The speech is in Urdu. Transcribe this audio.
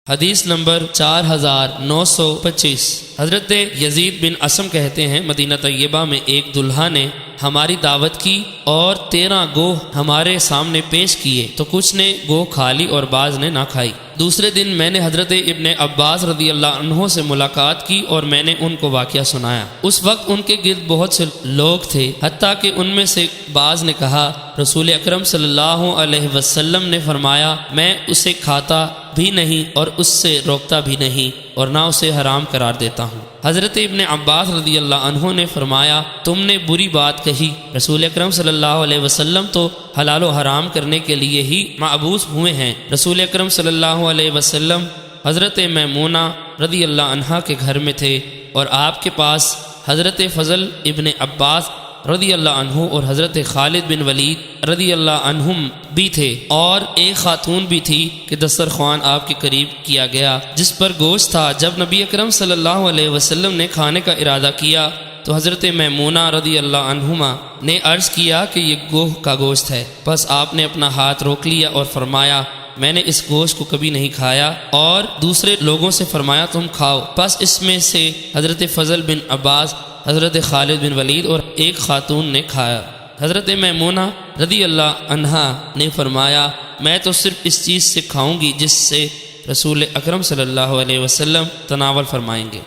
حدیث نمبر 4925۔ حضرت یزید بن اسم کہتے ہیں مدینہ طیبہ میں ایک دلہا نے ہماری دعوت کی اور 13 گوہ ہمارے سامنے پیش کیے تو کچھ نے گوہ کھا لی اور بعض نے نہ کھائی۔ دوسرے دن میں نے حضرت ابن عباس رضی اللہ عنہ سے ملاقات کی اور میں نے ان کو واقعہ سنایا۔ اس وقت ان کے گرد بہت سے لوگ تھے، حتیٰ کہ ان میں سے بعض نے کہا رسول اکرم صلی اللہ علیہ وسلم نے فرمایا میں اسے کھاتا بھی نہیں اور اس سے روکتا بھی نہیں اور نہ اسے حرام قرار دیتا ہوں۔ حضرت ابن عباس رضی اللہ عنہ نے فرمایا تم نے بری بات کہی، رسول اکرم صلی اللہ علیہ وسلم تو حلال و حرام کرنے کے لیے ہی مبعوث ہوئے ہیں۔ رسول اکرم صلی اللہ علیہ وسلم حضرت میمونہ رضی اللہ عنہا کے گھر میں تھے اور آپ کے پاس حضرت فضل ابن عباس رضی اللہ عنہ اور حضرت خالد بن ولید رضی اللہ عنہم بھی تھے، اور ایک خاتون بھی تھی کہ دسترخوان آپ کے قریب کیا گیا جس پر گوشت تھا۔ جب نبی اکرم صلی اللہ علیہ وسلم نے کھانے کا ارادہ کیا تو حضرت میمونہ رضی اللہ عنہما نے عرض کیا کہ یہ گوہ کا گوشت ہے، بس آپ نے اپنا ہاتھ روک لیا اور فرمایا میں نے اس گوشت کو کبھی نہیں کھایا، اور دوسرے لوگوں سے فرمایا تم کھاؤ۔ بس اس میں سے حضرت فضل بن عباس، حضرت خالد بن ولید اور ایک خاتون نے کھایا۔ حضرت میمونہ رضی اللہ عنہا نے فرمایا میں تو صرف اس چیز سے کھاؤں گی جس سے رسول اکرم صلی اللہ علیہ وسلم تناول فرمائیں گے۔